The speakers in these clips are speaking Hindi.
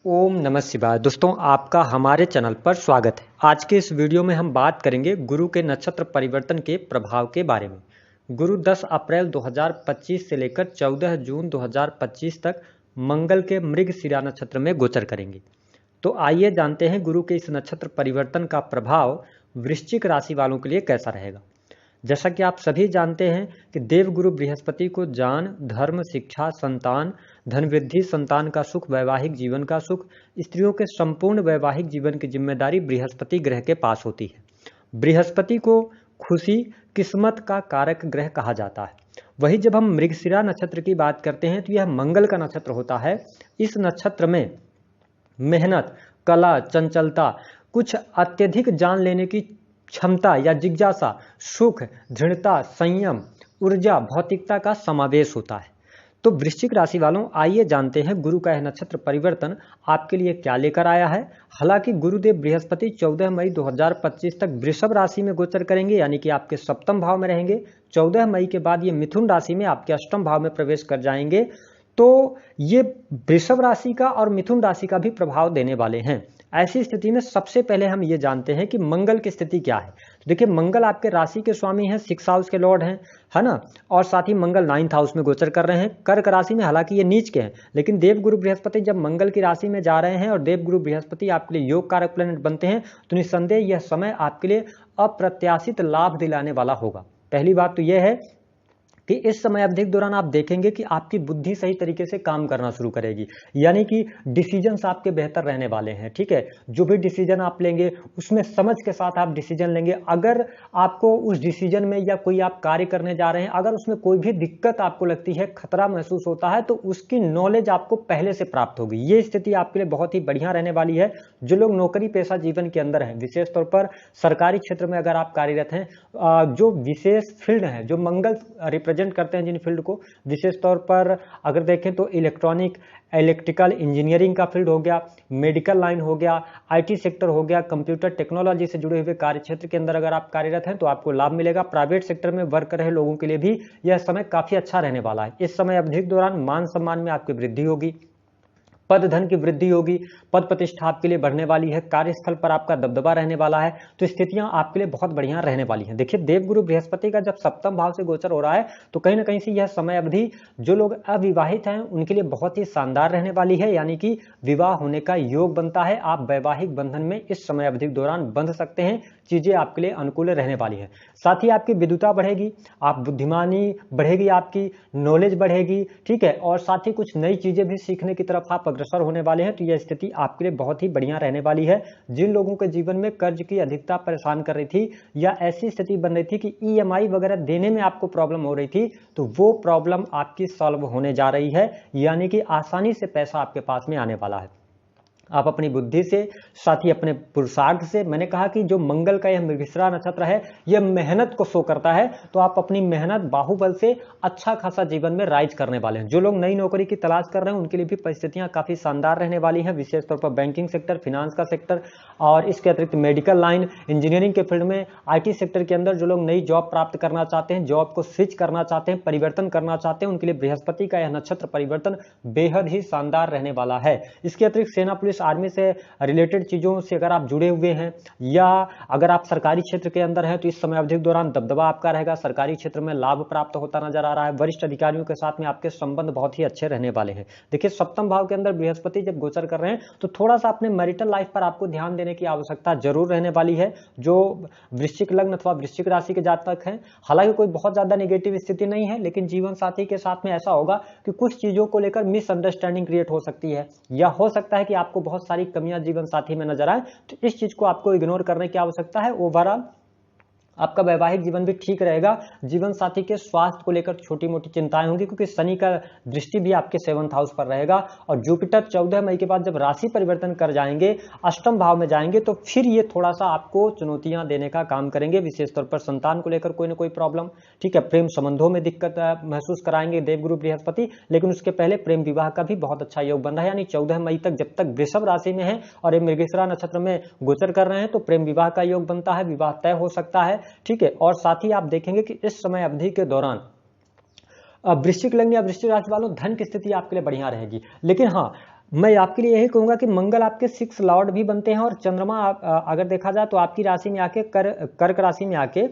ओम नमः शिवाय। दोस्तों, आपका हमारे चैनल पर स्वागत है। आज के इस वीडियो में हम बात करेंगे गुरु के नक्षत्र परिवर्तन के प्रभाव के बारे में। गुरु 10 अप्रैल 2025 से लेकर 14 जून 2025 तक मंगल के मृगशिरा नक्षत्र में गोचर करेंगे। तो आइए जानते हैं गुरु के इस नक्षत्र परिवर्तन का प्रभाव वृश्चिक राशि वालों के लिए कैसा रहेगा। जैसा कि आप सभी जानते हैं कि देवगुरु बृहस्पति को ज्ञान, धर्म, शिक्षा, संतान, धन वृद्धि, संतान का सुख, वैवाहिक जीवन का सुख, स्त्रियों के संपूर्ण वैवाहिक जीवन की जिम्मेदारी बृहस्पति ग्रह के पास होती है। बृहस्पति को खुशी, किस्मत का कारक ग्रह कहा जाता है। वही जब हम मृगशिरा नक्षत्र की बात करते हैं तो यह मंगल का नक्षत्र होता है। इस नक्षत्र में मेहनत, कला, चंचलता, कुछ अत्यधिक जान लेने की क्षमता या जिज्ञासा, सुख, दृढ़ता, संयम, ऊर्जा, भौतिकता का समावेश होता है। तो वृश्चिक राशि वालों, आइए जानते हैं गुरु का यह नक्षत्र परिवर्तन आपके लिए क्या लेकर आया है। हालांकि गुरुदेव बृहस्पति 14 मई 2025 तक वृषभ राशि में गोचर करेंगे, यानी कि आपके सप्तम भाव में रहेंगे। 14 मई के बाद ये मिथुन राशि में आपके अष्टम भाव में प्रवेश कर जाएंगे। तो ये वृषभ राशि का और मिथुन राशि का भी प्रभाव देने वाले हैं। ऐसी स्थिति में सबसे पहले हम ये जानते हैं कि मंगल की स्थिति क्या है। तो देखिए, मंगल आपके राशि के स्वामी हैं, 6 हाउस के लॉर्ड हैं, है ना। और साथ ही मंगल 9th हाउस में गोचर कर रहे हैं, कर्क राशि में। हालांकि ये नीच के हैं, लेकिन देवगुरु बृहस्पति जब मंगल की राशि में जा रहे हैं और देवगुरु बृहस्पति आपके लिए योग कारक प्लैनेट बनते हैं, तो निस्संदेह यह समय आपके लिए अप्रत्याशित लाभ दिलाने वाला होगा। पहली बात तो यह है कि इस समय अवधि के दौरान आप देखेंगे कि आपकी बुद्धि सही तरीके से काम करना शुरू करेगी, यानी कि डिसीजंस आपके बेहतर रहने वाले हैं। ठीक है, जो भी डिसीजन आप लेंगे उसमें समझ के साथ आप डिसीजन लेंगे। अगर आपको उस डिसीजन में या कोई आप कार्य करने जा रहे हैं, अगर उसमें कोई भी दिक्कत आपको लगती है, खतरा महसूस होता है, तो उसकी नॉलेज आपको पहले से प्राप्त होगी। ये स्थिति आपके लिए बहुत ही बढ़िया रहने वाली है। जो लोग नौकरी पेशा जीवन के अंदर हैं, विशेष तौर पर सरकारी क्षेत्र में अगर आप कार्यरत हैं, जो विशेष फील्ड है, जो मंगल रिप्रेजेंट करते हैं जिन फील्ड को, विशेष तौर पर अगर देखें तो इलेक्ट्रॉनिक, इलेक्ट्रिकल इंजीनियरिंग का फील्ड हो गया, मेडिकल लाइन हो गया, आईटी सेक्टर हो गया, कंप्यूटर टेक्नोलॉजी से जुड़े हुए कार्य क्षेत्र के अंदर अगर आप कार्यरत हैं तो आपको लाभ मिलेगा। प्राइवेट सेक्टर में वर्क कर रहे लोगों के लिए भी यह समय काफी अच्छा रहने वाला है। इस समय अवधि के दौरान मान सम्मान में आपकी वृद्धि होगी, पद धन की वृद्धि होगी, पद प्रतिष्ठा आपके लिए बढ़ने वाली है, कार्यस्थल पर आपका दबदबा रहने वाला है। तो स्थितियां आपके लिए बहुत बढ़िया रहने वाली हैं। देखिए, देवगुरु बृहस्पति का जब सप्तम भाव से गोचर हो रहा है तो कहीं ना कहीं से यह समय अवधि जो लोग अविवाहित हैं उनके लिए बहुत ही शानदार रहने वाली है, यानी कि विवाह होने का योग बनता है। आप वैवाहिक बंधन में इस समय अवधि के दौरान बंध सकते हैं। चीजें आपके लिए अनुकूल रहने वाली है। साथ ही आपकी विद्वता बढ़ेगी, आप बुद्धिमानी बढ़ेगी, आपकी नॉलेज बढ़ेगी। ठीक है, और साथ ही कुछ नई चीजें भी सीखने की तरफ आप अग्रसर होने वाले हैं। तो यह स्थिति आपके लिए बहुत ही बढ़िया रहने वाली है। जिन लोगों के जीवन में कर्ज की अधिकता परेशान कर रही थी या ऐसी स्थिति बन रही थी कि ईएमआई वगैरह देने में आपको प्रॉब्लम हो रही थी, तो वो प्रॉब्लम आपकी सॉल्व होने जा रही है, यानी कि आसानी से पैसा आपके पास में आने वाला है। आप अपनी बुद्धि से, साथ ही अपने पुरुषार्थ से, मैंने कहा कि जो मंगल का यह मृगशिरा नक्षत्र है यह मेहनत को शो करता है, तो आप अपनी मेहनत, बाहुबल से अच्छा खासा जीवन में राइज करने वाले हैं। जो लोग नई नौकरी की तलाश कर रहे हैं उनके लिए भी परिस्थितियां काफी शानदार रहने वाली हैं, विशेष तौर पर बैंकिंग सेक्टर, फिनांस का सेक्टर और इसके अतिरिक्त मेडिकल लाइन, इंजीनियरिंग के फील्ड में, आईटी सेक्टर के अंदर जो लोग नई जॉब प्राप्त करना चाहते हैं, जॉब को स्विच करना चाहते हैं, परिवर्तन करना चाहते हैं, उनके लिए बृहस्पति का यह नक्षत्र परिवर्तन बेहद ही शानदार रहने वाला है। इसके अतिरिक्त सेना, पुलिस, आर्मी से रिलेटेड चीजों से अगर आप जुड़े हुए हैं या अगर आप सरकारी क्षेत्र के अंदर हैं तो इस समय अवधि के दौरान दबदबा आपका रहेगा। सरकारी क्षेत्र में लाभ प्राप्त होता नजर आ रहा है। वरिष्ठ अधिकारियों के साथ में आपके संबंध बहुत ही अच्छे रहने वाले हैं। देखिए, सप्तम भाव के अंदर बृहस्पति जब गोचर कर रहे हैं तो थोड़ा सा अपने मैरिटल लाइफ पर आपको ध्यान देने की आवश्यकता जरूर रहने वाली है। जो वृश्चिक लग्न अथवा वृश्चिक राशि के जातक हैं, हालांकि कोई बहुत ज्यादा नेगेटिव स्थिति नहीं है, लेकिन जीवन साथी के साथ में ऐसा होगा कि कुछ चीजों को लेकर मिसअंडरस्टैंडिंग क्रिएट हो सकती है, या हो सकता है कि आपको बहुत सारी कमियां जीवन साथी में नजर आए। तो इस चीज को आपको इग्नोर करने की आवश्यकता है। ओवरऑल आपका वैवाहिक जीवन भी ठीक रहेगा। जीवन साथी के स्वास्थ्य को लेकर छोटी मोटी चिंताएं होंगी, क्योंकि शनि का दृष्टि भी आपके 7th हाउस पर रहेगा और जुपिटर 14 मई के बाद जब राशि परिवर्तन कर जाएंगे, अष्टम भाव में जाएंगे, तो फिर ये थोड़ा सा आपको चुनौतियां देने का काम करेंगे, विशेष तौर पर संतान को लेकर कोई ना कोई प्रॉब्लम। ठीक है, प्रेम संबंधों में दिक्कत महसूस कराएंगे देवगुरु बृहस्पति, लेकिन उसके पहले प्रेम विवाह का भी बहुत अच्छा योग बन रहा है। यानी 14 मई तक जब तक वृषभ राशि में है और ये मृगशिरा नक्षत्र में गोचर कर रहे हैं तो प्रेम विवाह का योग बनता है, विवाह तय हो सकता है। ठीक है, और साथ ही आप देखेंगे कि इस समय अवधि के दौरान वृश्चिक लग्न या वृश्चिक राशि वालों धन की स्थिति आपके लिए बढ़िया रहेगी। लेकिन हाँ, मैं आपके लिए यही कहूंगा कि मंगल आपके 6 लॉर्ड भी बनते हैं, और चंद्रमा अगर देखा जाए तो आपकी राशि में आके कर्क राशि में आके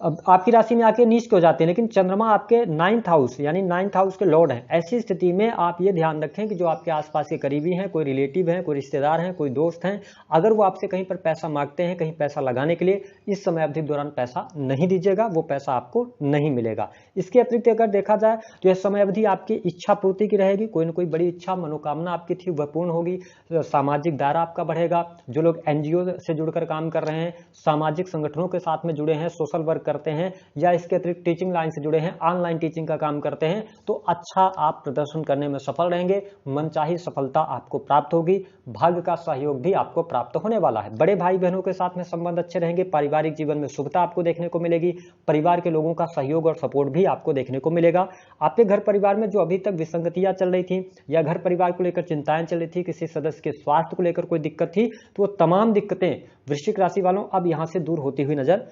अब आपकी राशि में आके नीच हो जाते हैं, लेकिन चंद्रमा आपके 9th हाउस यानी 9th हाउस के लॉर्ड हैं। ऐसी स्थिति में आप ये ध्यान रखें कि जो आपके आसपास के करीबी हैं, कोई रिलेटिव हैं, कोई रिश्तेदार हैं, कोई दोस्त हैं, अगर वो आपसे कहीं पर पैसा मांगते हैं, कहीं पैसा लगाने के लिए, इस समय अवधि के दौरान पैसा नहीं दीजिएगा, वो पैसा आपको नहीं मिलेगा। इसके अतिरिक्त अगर देखा जाए तो यह समय अवधि आपकी इच्छा पूर्ति की रहेगी। कोई ना कोई बड़ी इच्छा मनोकामना आपकी थी वह पूर्ण होगी। सामाजिक दायरा आपका बढ़ेगा। जो लोग एनजीओ से जुड़कर काम कर रहे हैं, सामाजिक संगठनों के साथ में जुड़े हैं, सोशल वर्क करते हैं, या इसके अतिरिक्त टीचिंग लाइन से जुड़े हैं, ऑनलाइन टीचिंग का काम करते हैं, तो अच्छा आप प्रदर्शन करने में सफल रहेंगे। मनचाही सफलता आपको प्राप्त होगी। भाग्य का सहयोग भी आपको प्राप्त होने वाला है। बड़े भाई बहनों के साथ में संबंध अच्छे रहेंगे। पारिवारिक जीवन में शुभता आपको देखने को मिलेगी। परिवार के लोगों का सहयोग और सपोर्ट भी आपको देखने को मिलेगा। आपके घर परिवार में जो अभी तक विसंगतियां चल रही थी, या घर परिवार को लेकर चिंताएं चल रही थी, किसी सदस्य के स्वास्थ्य को लेकर कोई दिक्कत थी, तो वो तमाम दिक्कतें वृश्चिक राशि वालों अब यहां से दूर होती हुई नजर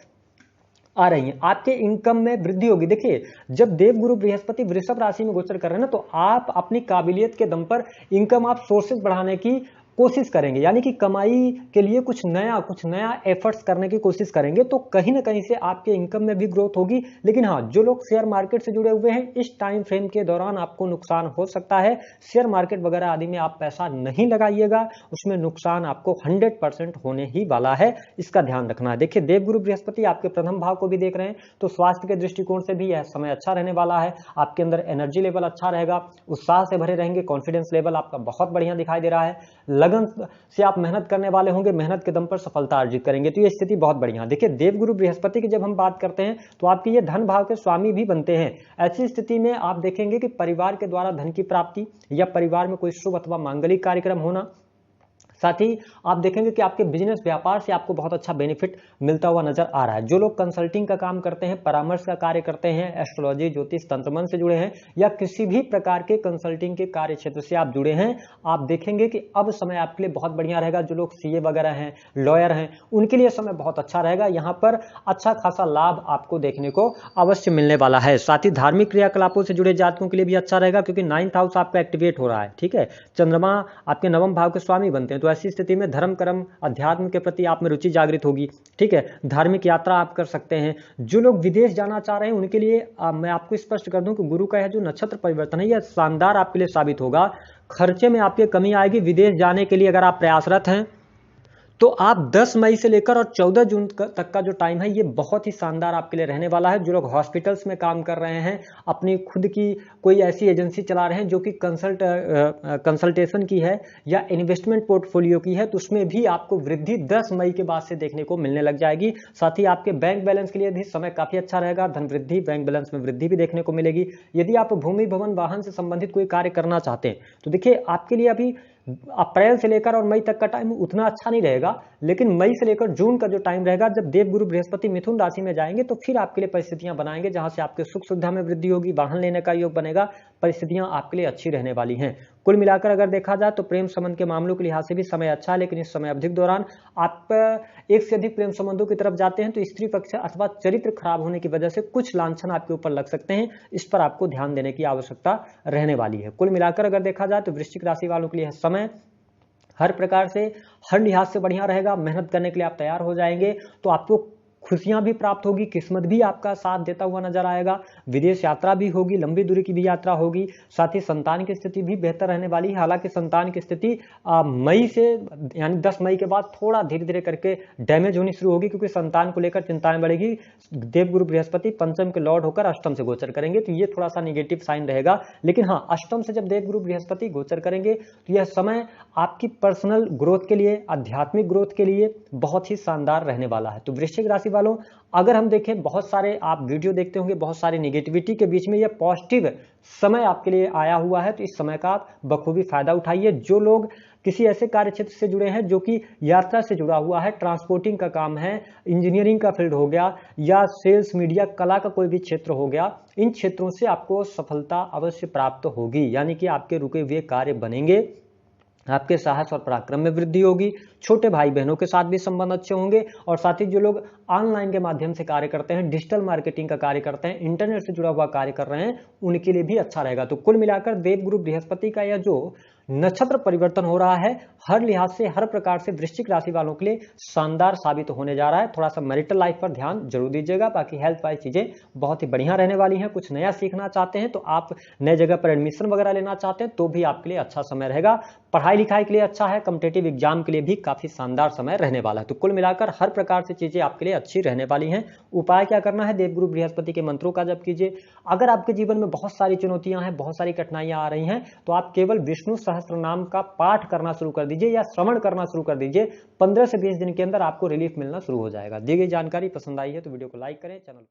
आ रही हैं। आपके इनकम में वृद्धि होगी। देखिए, जब देवगुरु बृहस्पति वृषभ राशि में गोचर कर रहे हैं ना, तो आप अपनी काबिलियत के दम पर इनकम आप सोर्सेज बढ़ाने की कोशिश करेंगे, यानी कि कमाई के लिए कुछ नया एफर्ट्स करने की कोशिश करेंगे, तो कहीं ना कहीं से आपके इनकम में भी ग्रोथ होगी। लेकिन हाँ, जो लोग शेयर मार्केट से जुड़े हुए हैं, इस टाइम फ्रेम के दौरान आपको नुकसान हो सकता है। शेयर मार्केट वगैरह आदि में आप पैसा नहीं लगाइएगा, उसमें नुकसान आपको 100% होने ही वाला है, इसका ध्यान रखना है। देखिए, देवगुरु बृहस्पति आपके प्रथम भाव को भी देख रहे हैं, तो स्वास्थ्य के दृष्टिकोण से भी यह समय अच्छा रहने वाला है। आपके अंदर एनर्जी लेवल अच्छा रहेगा, उत्साह से भरे रहेंगे, कॉन्फिडेंस लेवल आपका बहुत बढ़िया दिखाई दे रहा है। लगन से आप मेहनत करने वाले होंगे, मेहनत के दम पर सफलता अर्जित करेंगे, तो ये स्थिति बहुत बढ़िया। देखिए, देवगुरु बृहस्पति की जब हम बात करते हैं तो आपके ये धन भाव के स्वामी भी बनते हैं। ऐसी स्थिति में आप देखेंगे कि परिवार के द्वारा धन की प्राप्ति, या परिवार में कोई शुभ अथवा मांगलिक कार्यक्रम होना, साथ ही आप देखेंगे कि आपके बिजनेस व्यापार से आपको बहुत अच्छा बेनिफिट मिलता हुआ नजर आ रहा है। जो लोग कंसल्टिंग का काम करते हैं, परामर्श का कार्य करते हैं, एस्ट्रोलॉजी, ज्योतिष, तंत्र मंत्र से जुड़े हैं, या किसी भी प्रकार के कंसल्टिंग के कार्य क्षेत्र से आप जुड़े हैं, आप देखेंगे कि अब समय आपके लिए बहुत बढ़िया रहेगा। जो लोग सीए वगैरह हैं, लॉयर हैं, उनके लिए समय बहुत अच्छा रहेगा। यहाँ पर अच्छा खासा लाभ आपको देखने को अवश्य मिलने वाला है। साथ ही धार्मिक क्रियाकलापों से जुड़े जातकों के लिए भी अच्छा रहेगा, क्योंकि 9th हाउस आपका एक्टिवेट हो रहा है। ठीक है, चंद्रमा आपके नवम भाव के स्वामी बनते हैं, तो ऐसी स्थिति में धर्म कर्म अध्यात्म के प्रति आप में रुचि जागृत होगी। ठीक है, धार्मिक यात्रा आप कर सकते हैं। जो लोग विदेश जाना चाह रहे हैं उनके लिए मैं आपको स्पष्ट कर दूं कि गुरु का यह जो नक्षत्र परिवर्तन है, यह शानदार आपके लिए साबित होगा। खर्चे में आपके कमी आएगी। विदेश जाने के लिए अगर आप प्रयासरत हैं, तो आप 10 मई से लेकर और 14 जून तक का जो टाइम है, ये बहुत ही शानदार आपके लिए रहने वाला है। जो लोग हॉस्पिटल्स में काम कर रहे हैं, अपनी खुद की कोई ऐसी एजेंसी चला रहे हैं जो कि कंसल्टेशन की है या इन्वेस्टमेंट पोर्टफोलियो की है, तो उसमें भी आपको वृद्धि 10 मई के बाद से देखने को मिलने लग जाएगी। साथ ही आपके बैंक बैलेंस के लिए भी समय काफी अच्छा रहेगा। धन वृद्धि, बैंक बैलेंस में वृद्धि भी देखने को मिलेगी। यदि आप भूमि भवन वाहन से संबंधित कोई कार्य करना चाहते हैं, तो देखिए, आपके लिए अभी अप्रैल से लेकर और मई तक का टाइम उतना अच्छा नहीं रहेगा, लेकिन मई से लेकर जून का जो टाइम रहेगा, जब देवगुरु बृहस्पति मिथुन राशि में जाएंगे, तो फिर आपके लिए परिस्थितियां बनाएंगे जहां से आपके सुख सुविधा में वृद्धि होगी, वाहन लेने का योग बनेगा। परिस्थितियां आपके लिए अच्छी रहने वाली हैं। कुल मिलाकर अगर देखा जाए तो प्रेम संबंध के मामलों के लिहाज से भी समय अच्छा है, लेकिन इस समय अवधि के दौरान आप एक से अधिक प्रेम संबंधों की तरफ जाते हैं, तो स्त्री पक्ष अथवा चरित्र खराब होने की वजह से कुछ लांछन आपके ऊपर लग सकते हैं। इस पर आपको ध्यान देने की आवश्यकता रहने वाली है। कुल मिलाकर अगर देखा जाए तो वृश्चिक राशि वालों के लिए समय हर प्रकार से, हर लिहाज से बढ़िया रहेगा। मेहनत करने के लिए आप तैयार हो जाएंगे, तो आपको खुशियां भी प्राप्त होगी, किस्मत भी आपका साथ देता हुआ नजर आएगा। विदेश यात्रा भी होगी, लंबी दूरी की भी यात्रा होगी। साथ ही संतान की स्थिति भी बेहतर रहने वाली है। हालांकि संतान की स्थिति मई से यानी 10 मई के बाद थोड़ा धीरे धीरे करके डैमेज होनी शुरू होगी, क्योंकि संतान को लेकर चिंताएं बढ़ेगी। देवगुरु बृहस्पति पंचम के लॉर्ड होकर अष्टम से गोचर करेंगे, तो ये थोड़ा सा निगेटिव साइन रहेगा। लेकिन हाँ, अष्टम से जब देवगुरु बृहस्पति गोचर करेंगे, तो यह समय आपकी पर्सनल ग्रोथ के लिए, आध्यात्मिक ग्रोथ के लिए बहुत ही शानदार रहने वाला है। तो वृश्चिक राशि वालों, अगर हम देखें, बहुत सारे आप वीडियो देखते होंगे, बहुत सारी नेगेटिविटी के बीच में यह पॉजिटिव समय आपके लिए आया हुआ है, तो इस समय का आप बखूबी फायदा उठाइए। जो लोग किसी ऐसे कार्य क्षेत्र से जुड़े हैं जो कि यात्रा से जुड़ा हुआ है, ट्रांसपोर्टिंग का काम है, इंजीनियरिंग का फील्ड हो गया, या सेल्स, मीडिया, कला का कोई भी क्षेत्र हो गया, इन क्षेत्रों से आपको सफलता अवश्य प्राप्त होगी, यानी कि आपके रुके हुए कार्य बनेंगे। आपके साहस और पराक्रम में वृद्धि होगी। छोटे भाई बहनों के साथ भी संबंध अच्छे होंगे। और साथ ही जो लोग ऑनलाइन के माध्यम से कार्य करते हैं, डिजिटल मार्केटिंग का कार्य करते हैं, इंटरनेट से जुड़ा हुआ कार्य कर रहे हैं, उनके लिए भी अच्छा रहेगा। तो कुल मिलाकर देवगुरु बृहस्पति का यह जो नक्षत्र परिवर्तन हो रहा है, हर लिहाज से हर प्रकार से वृश्चिक राशि वालों के लिए शानदार साबित होने जा रहा है। थोड़ा सा मैरिटल लाइफ पर ध्यान जरूर दीजिएगा, बाकी हेल्थ वाइज चीजें बहुत ही बढ़िया रहने वाली हैं। कुछ नया सीखना चाहते हैं तो आप नए जगह पर एडमिशन वगैरह लेना चाहते हैं तो भी आपके लिए अच्छा समय रहेगा। पढ़ाई लिखाई के लिए अच्छा है, कॉम्पिटेटिव एग्जाम के लिए भी काफी शानदार समय रहने वाला है। तो कुल मिलाकर हर प्रकार से चीजें आपके लिए अच्छी रहने वाली हैं। उपाय क्या करना है, देवगुरु बृहस्पति के मंत्रों का जप कीजिए। अगर आपके जीवन में बहुत सारी चुनौतियां हैं, बहुत सारी कठिनाइयां आ रही हैं, तो आप केवल विष्णु सहस्त्र नाम का पाठ करना शुरू कर दीजिए या श्रवण करना शुरू कर दीजिए। 15 से 20 दिन के अंदर आपको रिलीफ मिलना शुरू हो जाएगा। दी गई जानकारी पसंद आई है तो वीडियो को लाइक करें, चैनल